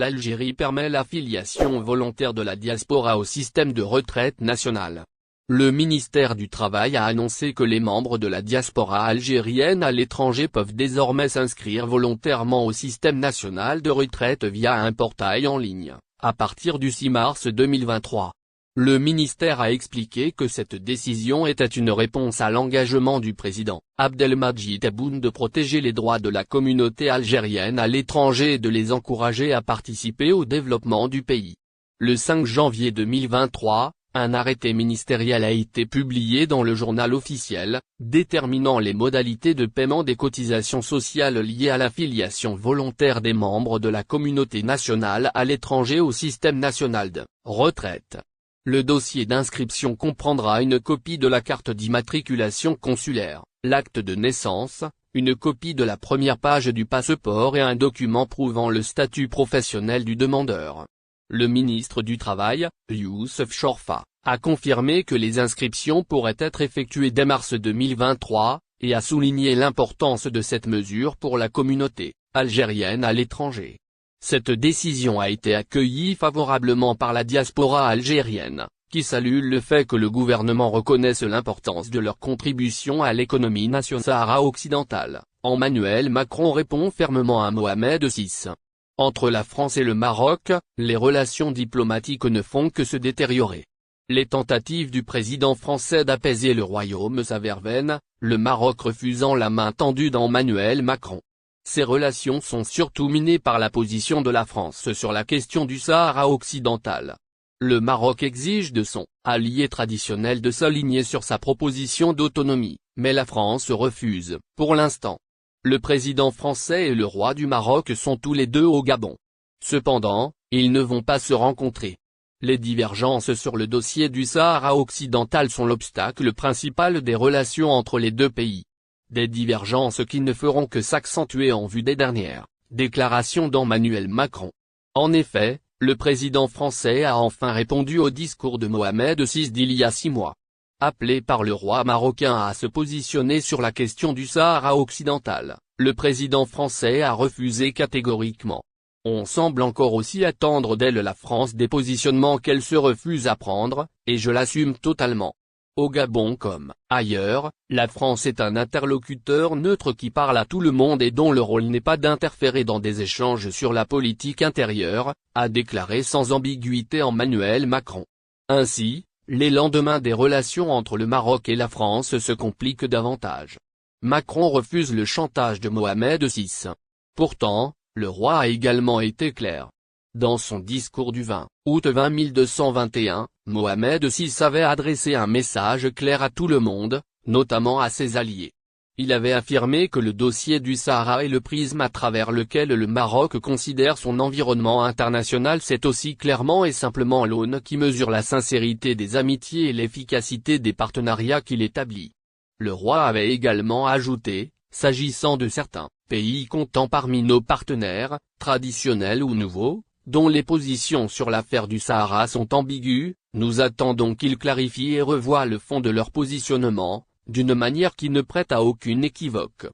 l'Algérie permet l'affiliation volontaire de la diaspora au système de retraite nationale. Le ministère du Travail a annoncé que les membres de la diaspora algérienne à l'étranger peuvent désormais s'inscrire volontairement au système national de retraite via un portail en ligne, à partir du 6 mars 2023. Le ministère a expliqué que cette décision était une réponse à l'engagement du président Abdelmadjid Tebboune de protéger les droits de la communauté algérienne à l'étranger et de les encourager à participer au développement du pays. Le 5 janvier 2023, un arrêté ministériel a été publié dans le journal officiel, déterminant les modalités de paiement des cotisations sociales liées à l'affiliation volontaire des membres de la communauté nationale à l'étranger au système national de retraite. Le dossier d'inscription comprendra une copie de la carte d'immatriculation consulaire, l'acte de naissance, une copie de la première page du passeport et un document prouvant le statut professionnel du demandeur. Le ministre du Travail, Youssef Chorfa, a confirmé que les inscriptions pourraient être effectuées dès mars 2023, et a souligné l'importance de cette mesure pour la communauté algérienne à l'étranger. Cette décision a été accueillie favorablement par la diaspora algérienne, qui salue le fait que le gouvernement reconnaisse l'importance de leur contribution à l'économie nationale sahara-occidentale. Emmanuel Macron répond fermement à Mohamed VI. Entre la France et le Maroc, les relations diplomatiques ne font que se détériorer. Les tentatives du président français d'apaiser le royaume s'avèrent vaines, le Maroc refusant la main tendue d'Emmanuel Macron. Ces relations sont surtout minées par la position de la France sur la question du Sahara occidental. Le Maroc exige de son allié traditionnel de s'aligner sur sa proposition d'autonomie, mais la France refuse, pour l'instant. Le président français et le roi du Maroc sont tous les deux au Gabon. Cependant, ils ne vont pas se rencontrer. Les divergences sur le dossier du Sahara occidental sont l'obstacle principal des relations entre les deux pays. Des divergences qui ne feront que s'accentuer en vue des dernières déclarations d'Emmanuel Macron. En effet, le président français a enfin répondu au discours de Mohamed VI d'il y a 6 mois. Appelé par le roi marocain à se positionner sur la question du Sahara occidental, le président français a refusé catégoriquement. On semble encore aussi attendre d'elle la France des positionnements qu'elle se refuse à prendre, et je l'assume totalement. Au Gabon comme ailleurs, la France est un interlocuteur neutre qui parle à tout le monde et dont le rôle n'est pas d'interférer dans des échanges sur la politique intérieure, a déclaré sans ambiguïté Emmanuel Macron. Ainsi, les lendemains des relations entre le Maroc et la France se compliquent davantage. Macron refuse le chantage de Mohamed VI. Pourtant, le roi a également été clair. Dans son discours du 20 août 1221, Mohamed VI avait adressé un message clair à tout le monde, notamment à ses alliés. Il avait affirmé que le dossier du Sahara est le prisme à travers lequel le Maroc considère son environnement international. C'est aussi clairement et simplement l'aune qui mesure la sincérité des amitiés et l'efficacité des partenariats qu'il établit. Le roi avait également ajouté, s'agissant de certains pays comptant parmi nos partenaires, traditionnels ou nouveaux, dont les positions sur l'affaire du Sahara sont ambiguës, nous attendons qu'ils clarifient et revoient le fond de leur positionnement, d'une manière qui ne prête à aucune équivoque.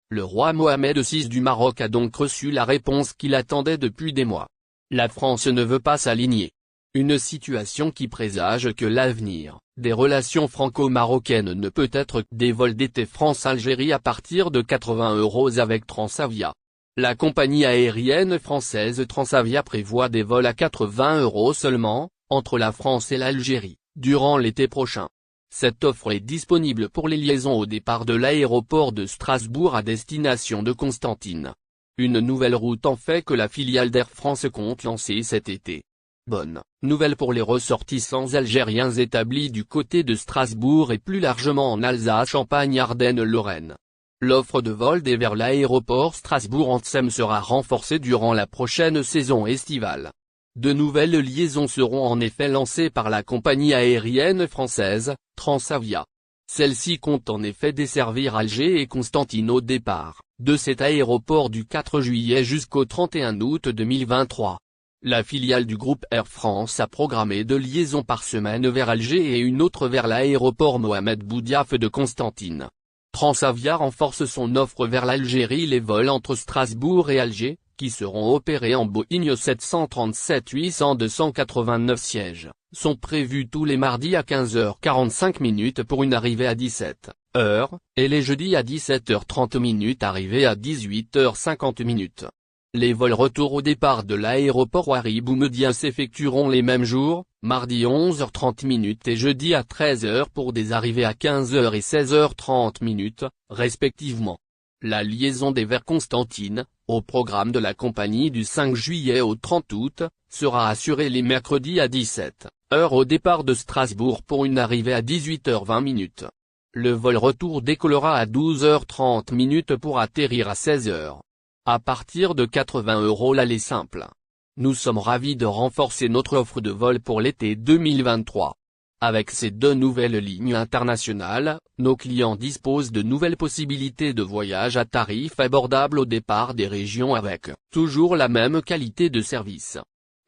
Le roi Mohamed VI du Maroc a donc reçu la réponse qu'il attendait depuis des mois. La France ne veut pas s'aligner. Une situation qui présage que l'avenir des relations franco-marocaines ne peut être des vols d'été France-Algérie à partir de 80 € avec Transavia. La compagnie aérienne française Transavia prévoit des vols à 80 € seulement, entre la France et l'Algérie, durant l'été prochain. Cette offre est disponible pour les liaisons au départ de l'aéroport de Strasbourg à destination de Constantine. Une nouvelle route en fait que la filiale d'Air France compte lancer cet été. Bonne nouvelle pour les ressortissants algériens établis du côté de Strasbourg et plus largement en Alsace, Champagne, Ardennes, Lorraine. L'offre de vol des vers l'aéroport Strasbourg-Antsem sera renforcée durant la prochaine saison estivale. De nouvelles liaisons seront en effet lancées par la compagnie aérienne française, Transavia. Celle-ci compte en effet desservir Alger et Constantine au départ de cet aéroport du 4 juillet jusqu'au 31 août 2023. La filiale du groupe Air France a programmé 2 liaisons par semaine vers Alger et une autre vers l'aéroport Mohamed Boudiaf de Constantine. Transavia renforce son offre vers l'Algérie. Les vols entre Strasbourg et Alger, qui seront opérés en Boeing 737-800 289 sièges, sont prévus tous les mardis à 15h45 pour une arrivée à 17h, et les jeudis à 17h30 arrivée à 18h50. Les vols retour au départ de l'aéroport Ouaribou-Média s'effectueront les mêmes jours, mardi 11h30 et jeudi à 13h pour des arrivées à 15h et 16h30, respectivement. La liaison des vers Constantine, au programme de la compagnie du 5 juillet au 30 août, sera assurée les mercredis à 17h au départ de Strasbourg pour une arrivée à 18h20. Le vol retour décollera à 12h30 pour atterrir à 16h. À partir de 80 € l'aller simple. Nous sommes ravis de renforcer notre offre de vol pour l'été 2023. Avec ces 2 nouvelles lignes internationales, nos clients disposent de nouvelles possibilités de voyage à tarifs abordables au départ des régions avec toujours la même qualité de service.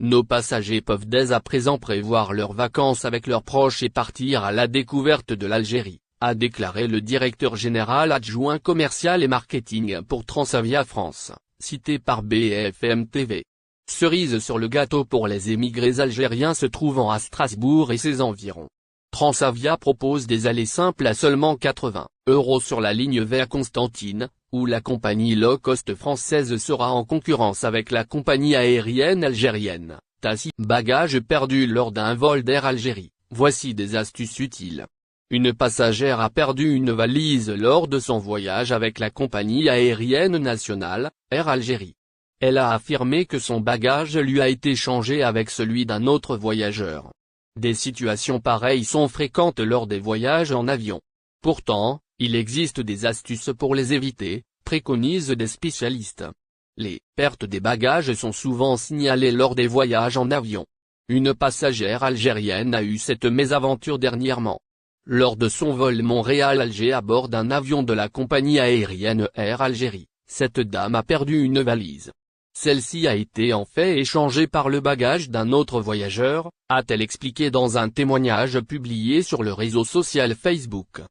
Nos passagers peuvent dès à présent prévoir leurs vacances avec leurs proches et partir à la découverte de l'Algérie, a déclaré le directeur général adjoint commercial et marketing pour Transavia France, cité par BFM TV. Cerise sur le gâteau pour les émigrés algériens se trouvant à Strasbourg et ses environs. Transavia propose des allées simples à seulement 80 € sur la ligne vers Constantine, où la compagnie low-cost française sera en concurrence avec la compagnie aérienne algérienne, TASI. Bagages perdus lors d'un vol d'Air Algérie, voici des astuces utiles. Une passagère a perdu une valise lors de son voyage avec la compagnie aérienne nationale, Air Algérie. Elle a affirmé que son bagage lui a été changé avec celui d'un autre voyageur. Des situations pareilles sont fréquentes lors des voyages en avion. Pourtant, il existe des astuces pour les éviter, préconisent des spécialistes. Les pertes des bagages sont souvent signalées lors des voyages en avion. Une passagère algérienne a eu cette mésaventure dernièrement. Lors de son vol Montréal-Alger à bord d'un avion de la compagnie aérienne Air Algérie, cette dame a perdu une valise. Celle-ci a été en fait échangée par le bagage d'un autre voyageur, a-t-elle expliqué dans un témoignage publié sur le réseau social Facebook.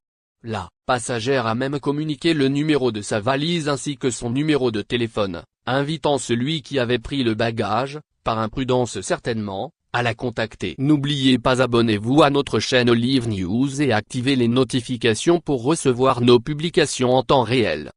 La passagère a même communiqué le numéro de sa valise ainsi que son numéro de téléphone, invitant celui qui avait pris le bagage, par imprudence certainement, à la contacter. N'oubliez pas abonnez-vous à notre chaîne Olive News et activez les notifications pour recevoir nos publications en temps réel.